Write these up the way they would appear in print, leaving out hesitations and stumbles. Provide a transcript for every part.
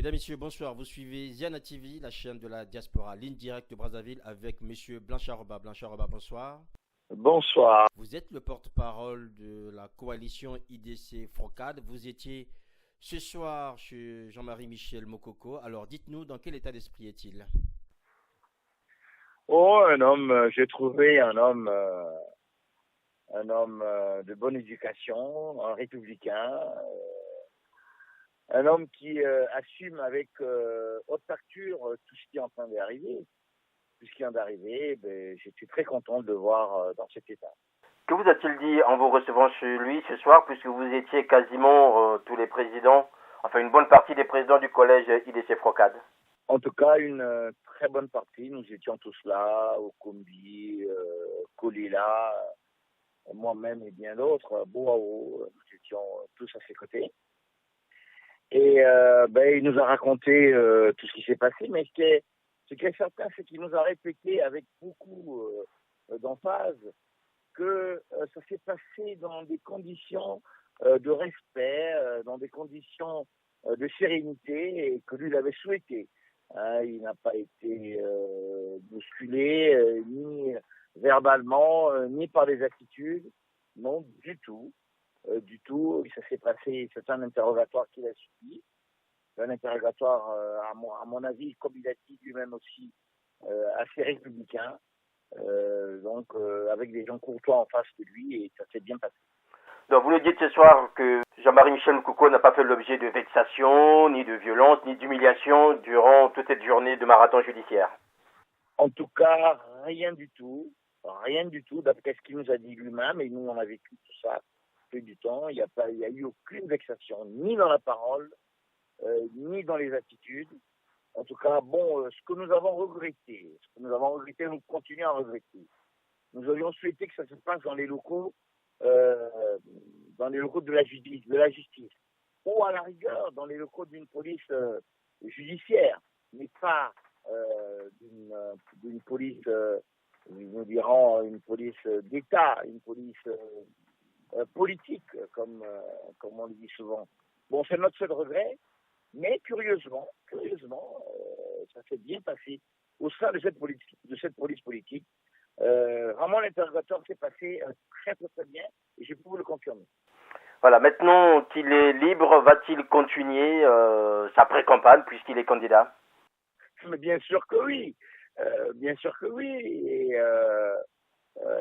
Mesdames, Messieurs, bonsoir. Vous suivez Ziana TV, la chaîne de la diaspora, ligne directe de Brazzaville avec Monsieur Blanchard-Roba. Blanchard-Roba, bonsoir. Bonsoir. Vous êtes le porte-parole de la coalition IDC Frocade. Vous étiez ce soir chez Jean-Marie Michel Mokoko. Alors dites-nous, dans quel état d'esprit est-il? Oh, un homme, j'ai trouvé un homme de bonne éducation, un républicain, un homme qui assume avec haute facture tout ce qui est en train d'arriver. Tout ce qui vient d'arriver, je suis très content de le voir dans cet état. Que vous a-t-il dit en vous recevant chez lui ce soir, puisque vous étiez quasiment tous les présidents, enfin une bonne partie des présidents du collège IDC Frocade? En tout cas, une très bonne partie. Nous étions tous là, au Kombi, Kolila, moi-même et bien d'autres, Boao, nous étions tous à ses côtés. Et il nous a raconté tout ce qui s'est passé, mais ce qui est certain, c'est qu'il nous a répété avec beaucoup d'emphase que ça s'est passé dans des conditions de respect, dans des conditions de sérénité, et que lui l'avait souhaité. Il n'a pas été bousculé, ni verbalement, ni par des attitudes, non, du tout. Du tout. Ça s'est passé, c'est un interrogatoire qu'il a subi. Un interrogatoire, à mon avis, comme il a dit lui-même aussi, assez républicain. Avec des gens courtois en face de lui, et ça s'est bien passé. Donc vous nous dites ce soir que Jean-Marie Michel Mokoko n'a pas fait l'objet de vexation, ni de violence, ni d'humiliation durant toute cette journée de marathon judiciaire. En tout cas, rien du tout, d'après ce qu'il nous a dit lui-même, et nous on a vécu tout ça depuis du temps. Il n'y a eu aucune vexation, ni dans la parole, ni dans les attitudes. En tout cas, ce que nous avons regretté, nous continuons à regretter. Nous aurions souhaité que ça se passe dans les locaux de la justice, ou à la rigueur dans les locaux d'une police judiciaire, mais pas d'une police, nous dirons une police d'État, une police politique, comme on le dit souvent. Bon, c'est notre seul regret, mais curieusement, ça s'est bien passé au sein de cette police politique. Vraiment, l'interrogatoire s'est passé très très bien, et je peux vous le confirmer. Voilà, maintenant qu'il est libre, va-t-il continuer sa pré-campagne puisqu'il est candidat? Mais bien sûr que oui, et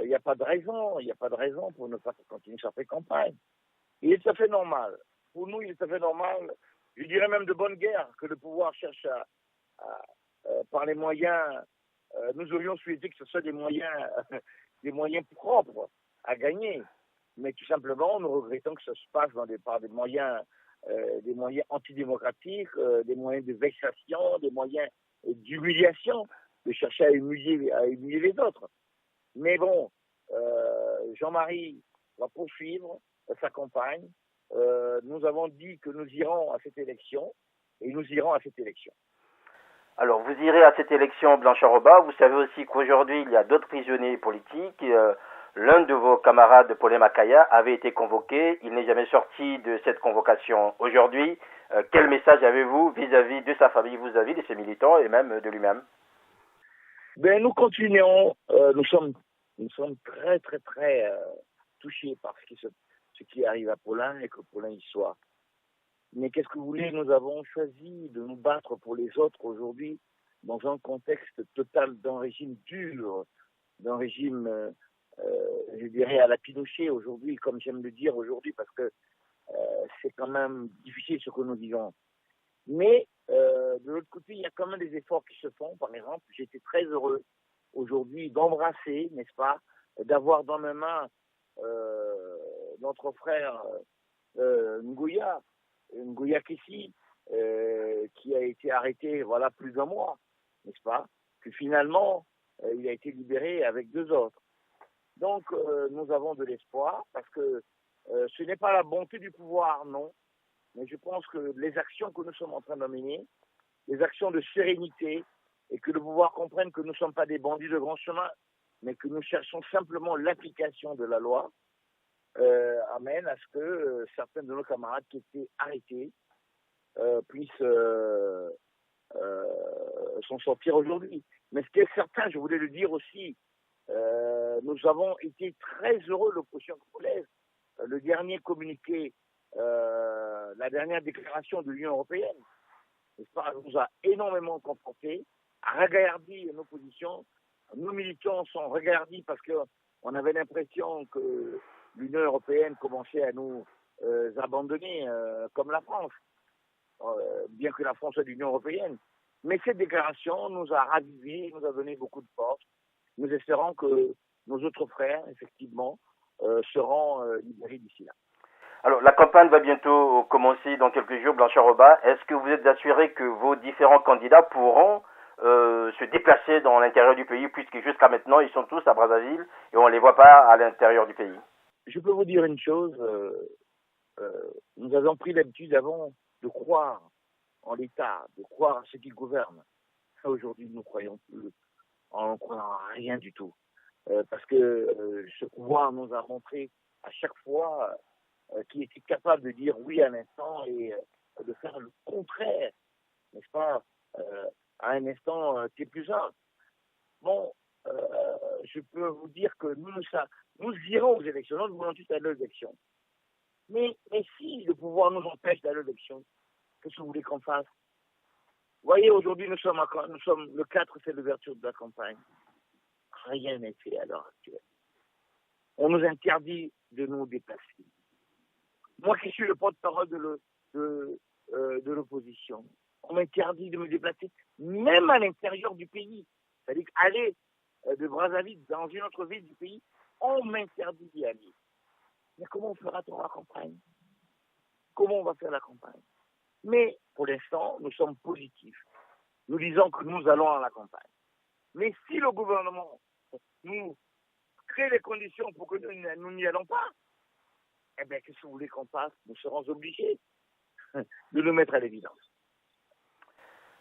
il n'y a pas de raison pour ne pas continuer sa pré-campagne. Il est tout à fait normal. Pour nous, il est tout à fait normal, je dirais même de bonne guerre, que le pouvoir cherche par les moyens. Nous aurions souhaité que ce soit des moyens propres à gagner. Mais tout simplement, nous regrettons que ça se passe par des moyens antidémocratiques, des moyens de vexation, des moyens d'humiliation, de chercher à humilier les autres. Mais bon, Jean-Marie va poursuivre sa campagne. Nous avons dit que nous irons à cette élection, et nous irons à cette élection. Alors, vous irez à cette élection, Blanchard-Roba. Vous savez aussi qu'aujourd'hui, il y a d'autres prisonniers politiques. L'un de vos camarades, Paulin Makaya, avait été convoqué. Il n'est jamais sorti de cette convocation. Aujourd'hui, quel message avez-vous vis-à-vis de sa famille, vis-à-vis de ses militants et même de lui-même? Nous continuons. Nous sommes très, très, très touchés par ce qui arrive à Paulin, et que Paulin y soit. Mais qu'est-ce que vous voulez, nous avons choisi de nous battre pour les autres aujourd'hui dans un contexte total d'un régime dur, d'un régime, je dirais, à la Pinochet aujourd'hui, comme j'aime le dire aujourd'hui, parce que c'est quand même difficile ce que nous vivons. Mais de l'autre côté, il y a quand même des efforts qui se font. Par exemple, j'étais très heureux aujourd'hui d'embrasser, n'est-ce pas, d'avoir dans mes mains notre frère Nguya Kessi, qui a été arrêté voilà plus d'un mois, n'est-ce pas? Puis finalement, il a été libéré avec 2 autres. Donc, nous avons de l'espoir, parce que ce n'est pas la bonté du pouvoir, non, mais je pense que les actions que nous sommes en train de mener, les actions de sérénité, et que le pouvoir comprenne que nous ne sommes pas des bandits de grand chemin, mais que nous cherchons simplement l'application de la loi, amène à ce que certains de nos camarades qui étaient arrêtés puissent s'en sortir aujourd'hui. Mais ce qui est certain, je voulais le dire aussi, nous avons été très heureux, l'opposition congolaise. Le dernier communiqué, la dernière déclaration de l'Union européenne, n'est-ce pas, nous a énormément confortés, a regardé nos positions. Nos militants sont regardés parce qu'on avait l'impression que l'Union européenne commençait à nous abandonner, comme la France, bien que la France soit de l'Union européenne. Mais cette déclaration nous a ravivés, nous a donné beaucoup de force. Nous espérons que nos autres frères, effectivement, seront libérés d'ici là. Alors, la campagne va bientôt commencer dans quelques jours, Blanchard Oba. Est-ce que vous êtes assuré que vos différents candidats pourront se déplacer dans l'intérieur du pays, puisque jusqu'à maintenant, ils sont tous à Brazzaville et on ne les voit pas à l'intérieur du pays? Je peux vous dire une chose, nous avons pris l'habitude avant de croire en l'État, de croire à ceux qui gouvernent. Aujourd'hui, nous ne croyons plus, on ne croit en rien du tout. Parce que ce pouvoir nous a montré à chaque fois qu'il était capable de dire oui à l'instant et de faire le contraire, n'est-ce pas, à un instant T plus 1. Bon, je peux vous dire que nous irons aux élections, nous voulons tous aller aux élections. Mais si le pouvoir nous empêche d'aller aux élections, qu'est-ce que vous voulez qu'on fasse? Vous voyez, aujourd'hui, nous sommes le 4, c'est l'ouverture de la campagne. Rien n'est fait à l'heure actuelle. On nous interdit de nous déplacer. Moi qui suis le porte-parole de l'opposition, on m'interdit de me déplacer, même à l'intérieur du pays. C'est-à-dire qu'aller de Brazzaville dans une autre ville du pays, on m'interdit d'y aller. Mais comment fera-t-on la campagne? Comment on va faire la campagne? Mais pour l'instant, nous sommes positifs. Nous disons que nous allons à la campagne. Mais si le gouvernement nous crée les conditions pour que nous n'y allons pas, eh bien, qu'est-ce que vous voulez qu'on fasse? Nous serons obligés de nous mettre à l'évidence.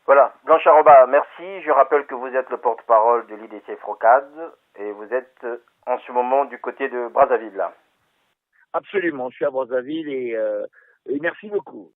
Voilà, Blanchard Oba, merci. Je rappelle que vous êtes le porte-parole de l'IDC Frocade et vous êtes en ce moment du côté de Brazzaville. Absolument, je suis à Brazzaville et merci beaucoup.